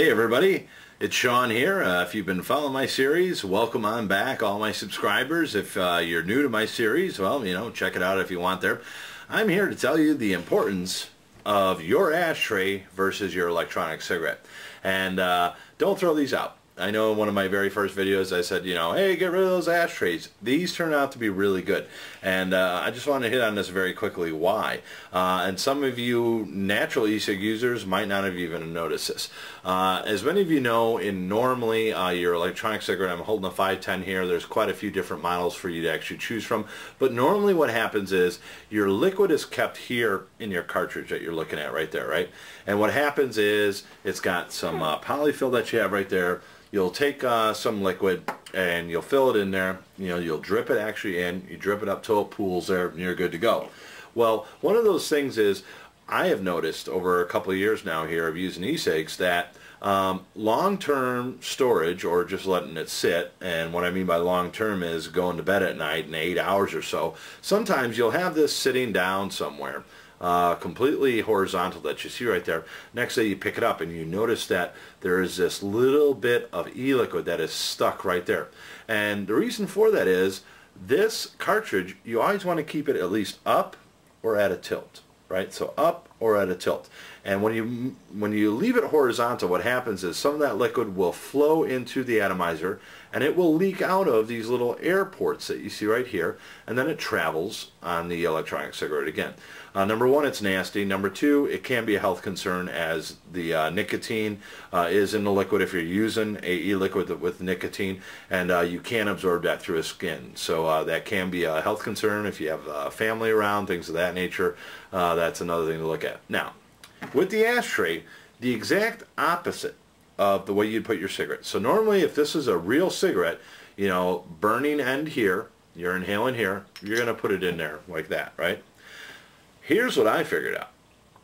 Hey everybody, it's Sean here. If you've been following my series, welcome on back, all my subscribers. If you're new to my series, well, check it out if you want there. I'm here to tell you the importance of your ashtray versus your electronic cigarette. And don't throw these out. I know in one of my very first videos I said, hey, get rid of those ashtrays. These turn out to be really good. And I just want to hit on this very quickly why. And some of you natural e-cig users might not have even noticed this. As many of you know, in normally your electronic cigarette, I'm holding a 510 here, there's quite a few different models for you to actually choose from. But normally what happens is your liquid is kept here in your cartridge that you're looking at right there, right? And what happens is it's got some polyfill that you have right there. You'll take some liquid and you'll fill it in there. You'll drip it actually in. You drip it up till it pools there and you're good to go. Well, one of those things is I have noticed over a couple of years now here of using e-cigs that long-term storage or just letting it sit, and what I mean by long-term is going to bed at night in 8 hours or so, sometimes you'll have this sitting down somewhere. Completely horizontal that you see right there. Next day you pick it up and you notice that there is this little bit of e-liquid that is stuck right there. And the reason for that is this cartridge, you always want to keep it at least up or at a tilt, right? So up or at a tilt. And when you leave it horizontal, what happens is some of that liquid will flow into the atomizer and it will leak out of these little air ports that you see right here, and then it travels on the electronic cigarette again. Number one, it's nasty. Number two, it can be a health concern as the nicotine is in the liquid if you're using a e-liquid with nicotine, and you can't absorb that through the skin. So that can be a health concern if you have family around, things of that nature. That's another thing to look at. Now, with the ashtray, the exact opposite of the way you'd put your cigarette. So normally if this is a real cigarette, burning end here, you're inhaling here, you're going to put it in there like that, right? Here's what I figured out.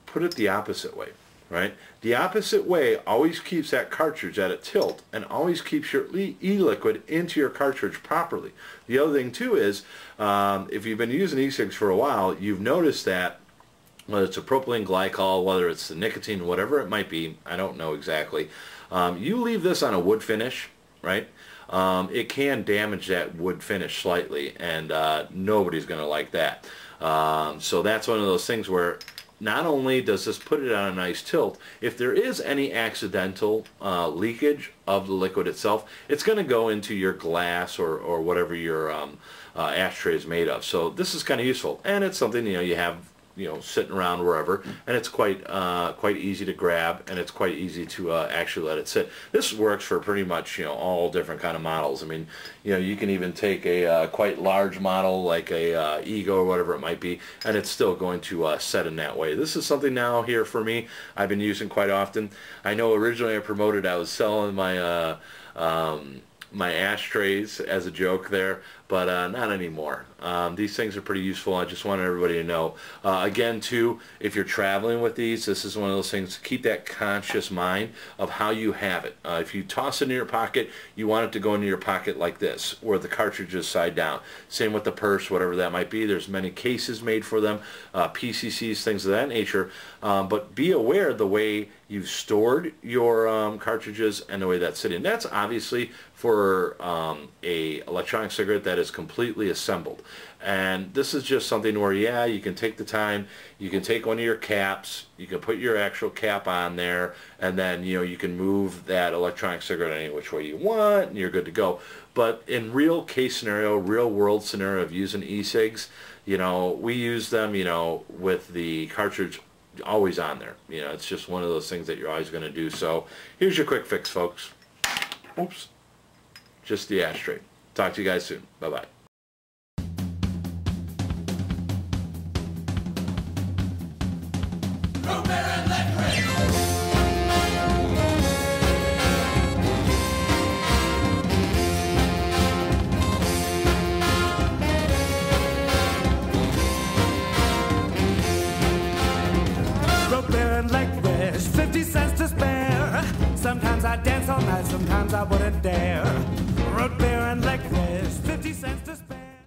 Put it the opposite way, right? The opposite way always keeps that cartridge at a tilt and always keeps your e-liquid into your cartridge properly. The other thing too is, if you've been using e-cigs for a while, you've noticed that whether it's a propylene glycol, whether it's the nicotine, whatever it might be, I don't know exactly, you leave this on a wood finish, right? It can damage that wood finish slightly, and nobody's going to like that. So that's one of those things where not only does this put it on a nice tilt, if there is any accidental leakage of the liquid itself, it's going to go into your glass or whatever your ashtray is made of. So this is kind of useful, and it's something you have sitting around wherever, and it's quite easy to grab, and it's quite easy to actually let it sit. This works for pretty much all different kind of models. I mean, you can even take a quite large model like a Ego or whatever it might be, and it's still going to set in that way. This is something now here for me I've been using quite often. I know originally I promoted I was selling my my ashtrays as a joke there, but not anymore. These things are pretty useful. I just want everybody to know. Again, too, if you're traveling with these, this is one of those things, keep that conscious mind of how you have it. If you toss it in your pocket, you want it to go into your pocket like this, where the cartridge is side down. Same with the purse, whatever that might be. There's many cases made for them, PCCs, things of that nature. But be aware the way you've stored your cartridges and the way that's sitting. That's obviously for a electronic cigarette that is completely assembled. And this is just something where, yeah, you can take the time, you can take one of your caps, you can put your actual cap on there, and then you can move that electronic cigarette any which way you want, and you're good to go. But in real case scenario, real world scenario of using e-cigs, we use them with the cartridge always on there. It's just one of those things that you're always going to do. So here's your quick fix, folks. Oops. Just the ashtray. Talk to you guys soon. Bye-bye. Leg rest, 50 cents to spare. Sometimes I dance all night, sometimes I wouldn't dare. Root beer and leg rest, 50 cents to spare.